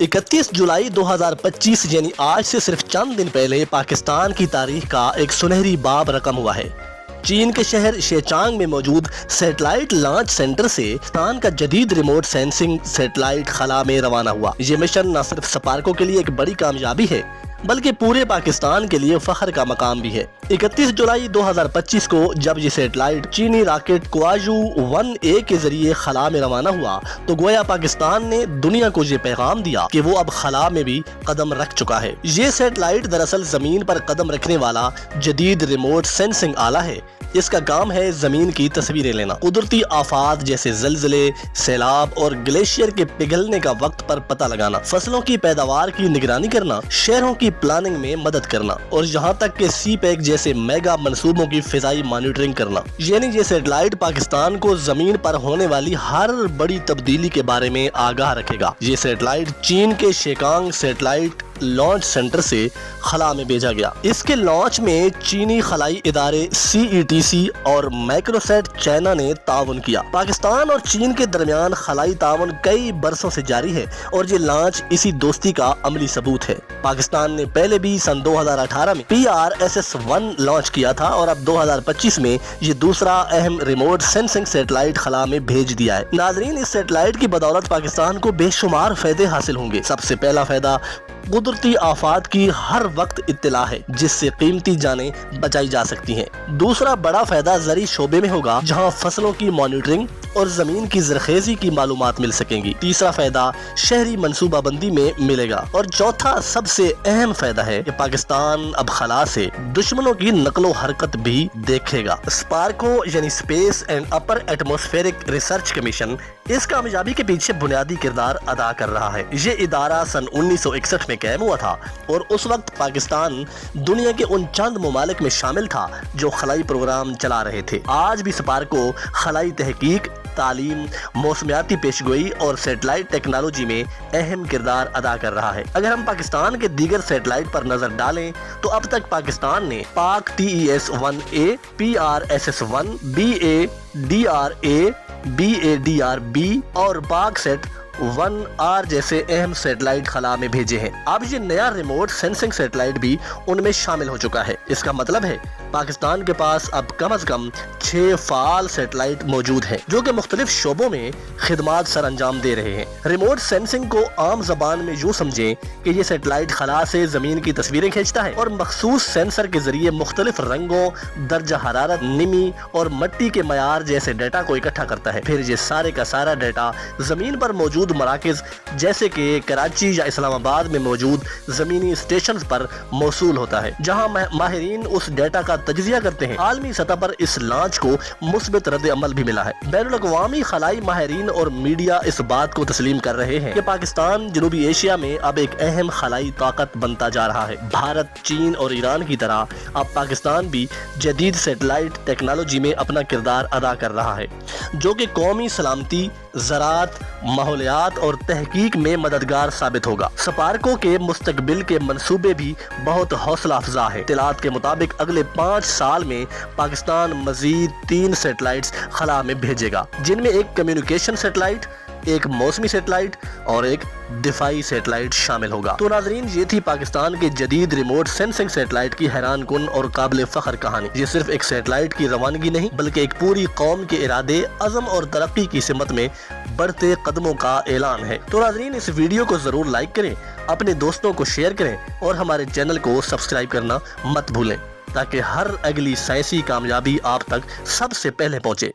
31 जुलाई 2025 यानी आज से सिर्फ चंद दिन पहले पाकिस्तान की तारीख का एक सुनहरी बाब रकम हुआ है। चीन के शहर शेचांग में मौजूद सैटेलाइट लॉन्च सेंटर से पाकिस्तान का जदीद रिमोट सेंसिंग सैटेलाइट खला में रवाना हुआ। ये मिशन न सिर्फ स्पार्को के लिए एक बड़ी कामयाबी है बल्कि पूरे पाकिस्तान के लिए फख्र का मकाम भी है। 31 जुलाई 2025 को जब ये सैटेलाइट चीनी रॉकेट क्वाजू 1A के जरिए खला में रवाना हुआ तो गोया पाकिस्तान ने दुनिया को ये पैगाम दिया कि वो अब खला में भी कदम रख चुका है। ये सैटेलाइट दरअसल जमीन पर कदम रखने वाला जदीद रिमोट सेंसिंग आला है। इसका काम है जमीन की तस्वीरें लेना, कुदरती आफात जैसे जलजले, सैलाब और ग्लेशियर के पिघलने का वक्त पर पता लगाना, फसलों की पैदावार की निगरानी करना, शहरों की प्लानिंग में मदद करना और यहाँ तक के सी पैक जैसे मेगा मंसूबों की फिजाई मॉनिटरिंग करना। यानी ये सैटेलाइट पाकिस्तान को जमीन पर होने वाली हर बड़ी तब्दीली के बारे में आगाह रखेगा। ये सैटेलाइट चीन के शेकांग सैटेलाइट लॉन्च सेंटर से खला में भेजा गया। इसके लॉन्च में चीनी खलाई इदारे CETC और माइक्रोसैट चाइना ने ताउन किया। पाकिस्तान और चीन के दरमियान खलाई ताउन कई बरसों से जारी है और ये लॉन्च इसी दोस्ती का अमली सबूत है। पाकिस्तान ने पहले भी सन 2018 में PRSS-1 लॉन्च किया था और अब 2025 में ये दूसरा अहम रिमोट सेंसिंग सैटेलाइट खला में भेज दिया है। नाजरीन, इस सैटेलाइट की बदौलत पाकिस्तान को बेशुमार फायदे हासिल होंगे। सबसे पहला फायदा कुदरती आफात की हर वक्त इत्तला है जिससे कीमती जानें बचाई जा सकती हैं। दूसरा बड़ा फायदा ज़री शोबे में होगा जहां फसलों की मॉनिटरिंग और जमीन की ज़रखेज़ी की मालूमात मिल सकेंगी। तीसरा फायदा शहरी मनसूबाबंदी में मिलेगा और चौथा सबसे अहम फायदा है कि पाकिस्तान अब खला से दुश्मनों की नकलो हरकत भी देखेगा। स्पार्को यानी space and upper atmospheric research commission इस कामयाबी के पीछे बुनियादी किरदार अदा कर रहा है। ये इदारा सन 1961 में कायम हुआ था और उस वक्त पाकिस्तान दुनिया के उन चंद ममालिक में शामिल था जो खलाई प्रोग्राम चला रहे थे। आज भी स्पार्को खलाई तहकीक, तालीम, मौसमियाती पेशगोई और सैटेलाइट टेक्नोलॉजी में अहम किरदार अदा कर रहा है। अगर हम पाकिस्तान के दीगर सैटेलाइट पर नजर डालें तो अब तक पाकिस्तान ने पाक TES-1A, PRSS-1, BA-DRA, BADR-B और पाकसेट 1R जैसे अहम सैटेलाइट खला में भेजे हैं। अब ये नया रिमोट सेंसिंग सैटेलाइट भी उनमें शामिल हो चुका है। इसका मतलब है पाकिस्तान के पास अब कम से कम 6 फाल सैटेलाइट मौजूद हैं जो कि मुख्तलिफ शोबों में खिदमात सर अंजाम दे रहे हैं। रिमोट सेंसिंग को आम जबान में यूँ समझें कि ये सैटेलाइट खला से जमीन की तस्वीरें खींचता है और मखसूस सेंसर के जरिए मुख्तलिफ रंगों, दर्जा हरारत, नमी और मिट्टी के मयार जैसे डेटा को इकट्ठा करता है। फिर ये सारे का सारा डेटा जमीन पर मौजूद मराकज जैसे कि कराची या इस्लामाबाद में मौजूद जमीनी स्टेशन पर मौसूल होता है जहां माहिरीन उस डेटा का तज्जिया करते हैं। आलमी सतह पर इस लॉन्च को मुस्बित रद्द अमल भी मिला है। बैनुल-अक़वामी खलाई माहिरीन और मीडिया इस बात को तस्लीम कर रहे हैं कि पाकिस्तान जनूबी एशिया में अब एक अहम खलाई ताकत बनता जा रहा है। भारत, चीन और ईरान की तरह अब पाकिस्तान भी जदीद सैटेलाइट टेक्नोलॉजी में अपना किरदार अदा कर रहा है जो कि कौमी सलामती, ज़राअत, माहौलियात और तहकीक में मददगार साबित होगा। स्पार्को के मुस्तकबिल के मंसूबे भी बहुत हौसला अफजा है। इत्तलात के मुताबिक अगले 5 साल में पाकिस्तान मजीद 3 सैटेलाइट्स खला में भेजेगा जिनमें एक कम्युनिकेशन सैटेलाइट, एक मौसमी सैटेलाइट और एक दिफाई सैटेलाइट शामिल होगा। तो नाजरीन, ये थी पाकिस्तान के जदीद रिमोट सेंसिंग सैटेलाइट की हैरान कुन और काबिल फख्र कहानी। ये सिर्फ एक सैटेलाइट की रवानगी नहीं बल्कि एक पूरी कौम के इरादे, अज़म और तरक्की की सिमत में बढ़ते कदमों का ऐलान है। तो नाजरीन, इस वीडियो को जरूर लाइक करें, अपने दोस्तों को शेयर करें और हमारे चैनल को सब्सक्राइब करना मत भूलें ताकि हर अगली साइंसी कामयाबी आप तक सबसे पहले पहुंचे।